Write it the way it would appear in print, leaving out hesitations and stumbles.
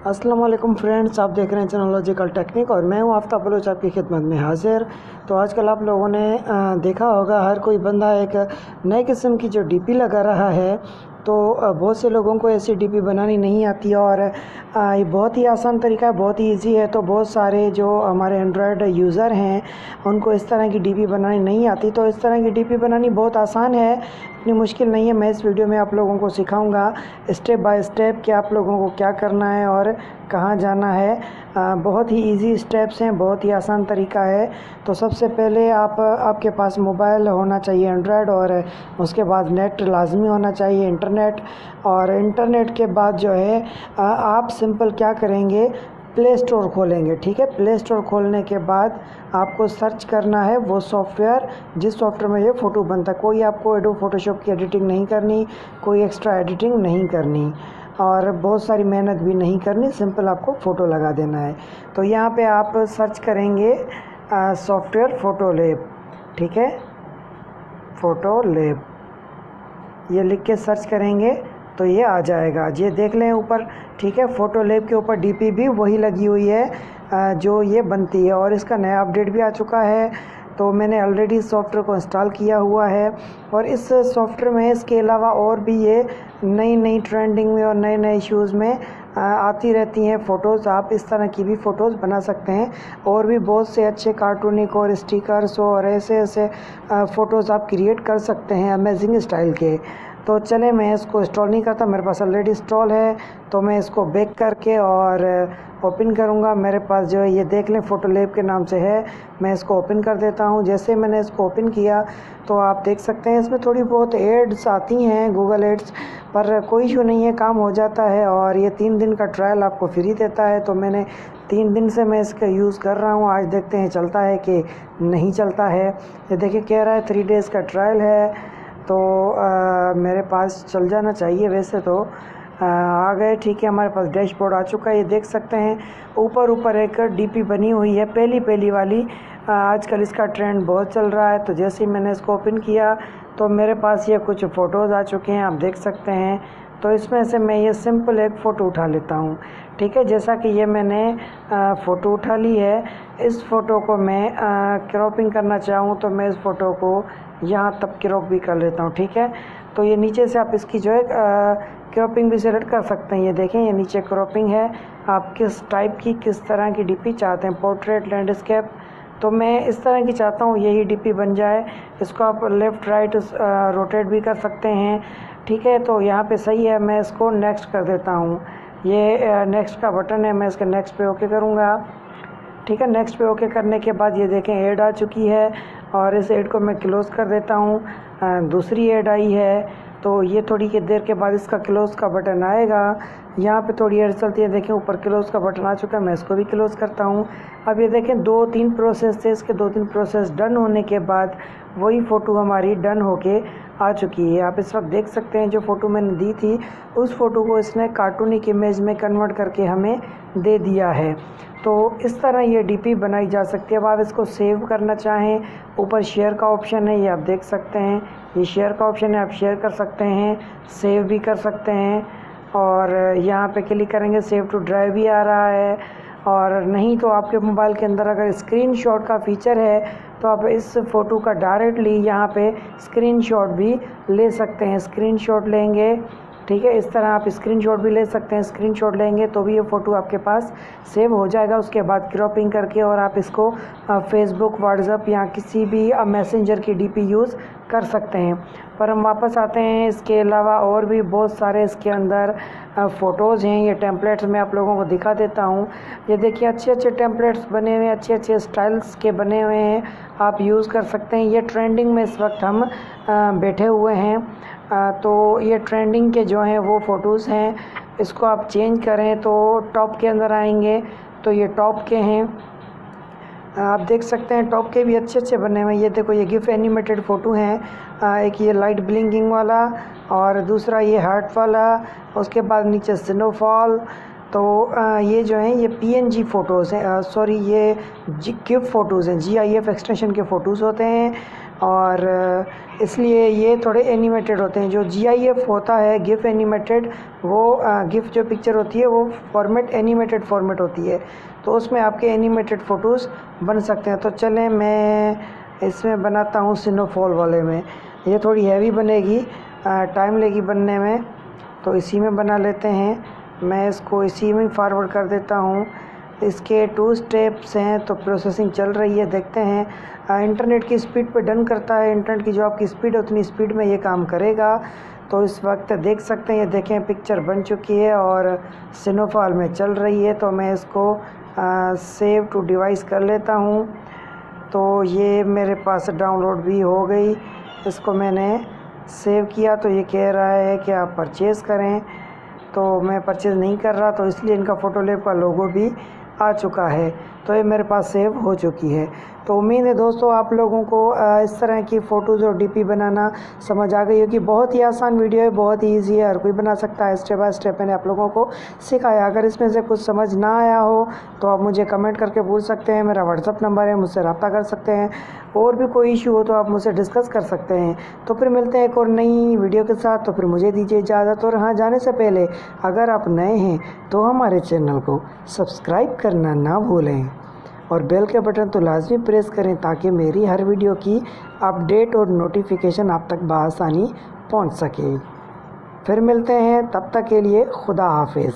अस्सलाम वालेकुम फ्रेंड्स, आप देख रहे हैं चैनोलॉजिकल टेक्निक और मैं हूं आफ्ताब बलोच आपकी खिदमत में हाजिर। तो आजकल आप लोगों ने देखा होगा हर कोई बंदा एक नए किस्म की जो डीपी लगा रहा है। तो बहुत से लोगों को ऐसी डीपी बनानी नहीं आती और ये बहुत ही आसान तरीका है, बहुत ही इजी है। तो बहुत सारे जो हमारे एंड्रॉयड यूज़र हैं उनको इस तरह की डीपी बनानी नहीं आती। तो इस तरह की डीपी बनानी बहुत आसान है, इतनी मुश्किल नहीं है। मैं इस वीडियो में आप लोगों को सिखाऊंगा स्टेप बाय स्टेप कि आप लोगों को क्या करना है और कहाँ जाना है। बहुत ही इजी स्टेप्स हैं, बहुत ही आसान तरीका है। तो सबसे पहले आपके पास मोबाइल होना चाहिए एंड्रॉयड, और उसके बाद नेट लाजमी होना चाहिए, इंटरनेट। और इंटरनेट के बाद जो है आप सिंपल क्या करेंगे, प्ले स्टोर खोलेंगे। ठीक है, प्ले स्टोर खोलने के बाद आपको सर्च करना है वो सॉफ्टवेयर जिस सॉफ्टवेयर में ये फ़ोटो बनता है। कोई आपको एडोब फोटोशॉप की एडिटिंग नहीं करनी, कोई एक्स्ट्रा एडिटिंग नहीं करनी और बहुत सारी मेहनत भी नहीं करनी, सिंपल आपको फ़ोटो लगा देना है। तो यहाँ पे आप सर्च करेंगे सॉफ्टवेयर फ़ोटो लैब। ठीक है, फ़ोटो लैब ये लिख के सर्च करेंगे तो ये आ जाएगा। ये देख लें ऊपर, ठीक है, फ़ोटो लैब के ऊपर डीपी भी वही लगी हुई है जो ये बनती है, और इसका नया अपडेट भी आ चुका है। तो मैंने ऑलरेडी इस सॉफ्टवेयर को इंस्टॉल किया हुआ है और इस सॉफ्टवेयर में इसके अलावा और भी ये नई नई ट्रेंडिंग में और नए नए इश्यूज़ में आती रहती हैं फ़ोटोज़। आप इस तरह की भी फ़ोटोज़ बना सकते हैं और भी बहुत से अच्छे कार्टूनिक और स्टिकर्स और ऐसे ऐसे फ़ोटोज़ आप क्रिएट कर सकते हैं अमेजिंग स्टाइल के। तो चले, मैं इसको इंस्टॉल नहीं करता, मेरे पास ऑलरेडी इंस्टॉल है। तो मैं इसको बैक करके और ओपन करूँगा। मेरे पास जो है ये देख लें फ़ोटो लैब के नाम से है। मैं इसको ओपन कर देता हूँ। जैसे मैंने इसको ओपन किया तो आप देख सकते हैं इसमें थोड़ी बहुत एड्स आती हैं, गूगल एड्स, पर कोई इशू नहीं है, काम हो जाता है। और ये 3 दिन का ट्रायल आपको फ्री देता है। तो मैंने 3 दिन से मैं इसका यूज़ कर रहा हूँ। आज देखते हैं चलता है कि नहीं चलता है। ये देखिए कह रहा है 3 डेज़ का ट्रायल है। तो मेरे पास चल जाना चाहिए वैसे तो। आ गए, ठीक है, हमारे पास डैशबोर्ड आ चुका है। ये देख सकते हैं ऊपर एक डीपी बनी हुई है, पहली वाली। आजकल इसका ट्रेंड बहुत चल रहा है। तो जैसे ही मैंने इसको ओपन किया तो मेरे पास ये कुछ फ़ोटोज़ आ चुके हैं, आप देख सकते हैं। तो इसमें से मैं ये सिंपल एक फ़ोटो उठा लेता हूँ। ठीक है, जैसा कि ये मैंने फ़ोटो उठा ली है। इस फ़ोटो को मैं क्रॉपिंग करना चाहूँ तो मैं इस फ़ोटो को यहाँ तक क्रॉप भी कर लेता हूँ। ठीक है, तो ये नीचे से आप इसकी जो है क्रॉपिंग भी सेलेक्ट कर सकते हैं। ये देखें, ये नीचे क्रॉपिंग है। आप किस टाइप की, किस तरह की डीपी चाहते हैं, पोर्ट्रेट, लैंडस्केप। तो मैं इस तरह की चाहता हूँ यही डीपी बन जाए। इसको आप लेफ़्ट राइट रोटेट भी कर सकते हैं। ठीक है, तो यहाँ पे सही है। मैं इसको नेक्स्ट कर देता हूँ। ये नेक्स्ट का बटन है, मैं इसके नेक्स्ट पे ओके करूँगा। ठीक है, नेक्स्ट पे ओके करने के बाद ये देखें ऐड आ चुकी है और इस ऐड को मैं क्लोज़ कर देता हूँ। दूसरी ऐड आई है तो ये थोड़ी की देर के बाद इसका क्लोज़ का बटन आएगा। यहाँ पे थोड़ी ऐड चलती है, देखें ऊपर क्लोज़ का बटन आ चुका है। मैं इसको भी क्लोज़ करता हूँ। अब ये देखें 2-3 प्रोसेस थे, इसके 2-3 प्रोसेस डन होने के बाद वही फ़ोटो हमारी डन होके आ चुकी है। आप इस वक्त देख सकते हैं जो फ़ोटो मैंने दी थी उस फ़ोटो को इसने कार्टूनिक इमेज में कन्वर्ट करके हमें दे दिया है। तो इस तरह ये डीपी बनाई जा सकती है। अब आप इसको सेव करना चाहें, ऊपर शेयर का ऑप्शन है, ये आप देख सकते हैं, ये शेयर का ऑप्शन है, आप शेयर कर सकते हैं, सेव भी कर सकते हैं। और यहाँ पे क्लिक करेंगे, सेव टू ड्राइव भी आ रहा है। और नहीं तो आपके मोबाइल के अंदर अगर स्क्रीनशॉट का फ़ीचर है तो आप इस फ़ोटो का डायरेक्टली यहाँ पे स्क्रीनशॉट भी ले सकते हैं। स्क्रीनशॉट लेंगे, ठीक है, इस तरह आप स्क्रीनशॉट भी ले सकते हैं। स्क्रीनशॉट लेंगे तो भी ये फ़ोटो आपके पास सेव हो जाएगा। उसके बाद क्रॉपिंग करके और आप इसको फेसबुक, व्हाट्सएप या किसी भी मैसेंजर की डीपी यूज़ कर सकते हैं। पर हम वापस आते हैं, इसके अलावा और भी बहुत सारे इसके अंदर फ़ोटोज़ हैं। ये टेम्पलेट्स मैं आप लोगों को दिखा देता हूँ। ये देखिए अच्छे अच्छे टेम्पलेट्स बने हुए हैं, अच्छे अच्छे स्टाइल्स के बने हुए हैं, आप यूज़ कर सकते हैं। ये ट्रेंडिंग में इस वक्त हम बैठे हुए हैं। तो ये ट्रेंडिंग के जो हैं वो फ़ोटोज़ हैं। इसको आप चेंज करें तो टॉप के अंदर आएंगे तो ये टॉप के हैं, आप देख सकते हैं। टॉप के भी अच्छे अच्छे बने हुए हैं। ये देखो, ये गिफ एनिमेटेड फ़ोटो हैं। एक ये लाइट ब्लिंकिंग वाला और दूसरा ये हार्ट वाला, उसके बाद नीचे स्नोफॉल। तो ये जो हैं ये पीएनजी फ़ोटोज़ हैं, सॉरी ये गिफ फ़ोटोज़ हैं, GIF एक्सटेंशन के फ़ोटोज़ होते हैं। और इसलिए ये थोड़े एनिमेटेड होते हैं। जो GIF होता है, गिफ एनिमेटेड, वो गिफ जो पिक्चर होती है वो फॉर्मेट एनिमेटेड फॉर्मेट होती है, तो उसमें आपके एनिमेटेड फ़ोटोज़ बन सकते हैं। तो चलें मैं इसमें बनाता हूँ स्नोफॉल वाले में। ये थोड़ी हैवी बनेगी, टाइम लेगी बनने में, तो इसी में बना लेते हैं। मैं इसको इसी में फॉरवर्ड कर देता हूँ। इसके 2 स्टेप्स हैं, तो प्रोसेसिंग चल रही है, देखते हैं। इंटरनेट की स्पीड पे डन करता है। इंटरनेट की जो आपकी स्पीड है उतनी स्पीड में ये काम करेगा। तो इस वक्त देख सकते हैं, ये देखें पिक्चर बन चुकी है और स्नोफॉल में चल रही है। तो मैं इसको सेव टू डिवाइस कर लेता हूँ। तो ये मेरे पास डाउनलोड भी हो गई। इसको मैंने सेव किया, तो ये कह रहा है कि आप परचेज़ करें, तो मैं परचेज़ नहीं कर रहा, तो इसलिए इनका फ़ोटोलैब का लोगो भी आ चुका है। तो ये मेरे पास सेव हो चुकी है। तो उम्मीद है दोस्तों आप लोगों को इस तरह की फ़ोटोज़ और DP बनाना समझ आ गई होगी। बहुत ही आसान वीडियो है, बहुत ही ईजी है, हर कोई बना सकता है। स्टेप बाय स्टेप मैंने आप लोगों को सिखाया। अगर इसमें से कुछ समझ ना आया हो तो आप मुझे कमेंट करके पूछ सकते हैं। मेरा व्हाट्सअप नंबर है, मुझसे रब्ता कर सकते हैं। और भी कोई इशू हो तो आप मुझसे डिस्कस कर सकते हैं। तो फिर मिलते हैं एक और नई वीडियो के साथ। तो फिर मुझे दीजिए इजाज़त। और हाँ, जाने से पहले अगर आप नए हैं तो हमारे चैनल को सब्सक्राइब करना ना भूलें और बेल के बटन तो लाजमी प्रेस करें, ताकि मेरी हर वीडियो की अपडेट और नोटिफिकेशन आप तक बआसानी पहुंच सके। फिर मिलते हैं, तब तक के लिए खुदा हाफिज़।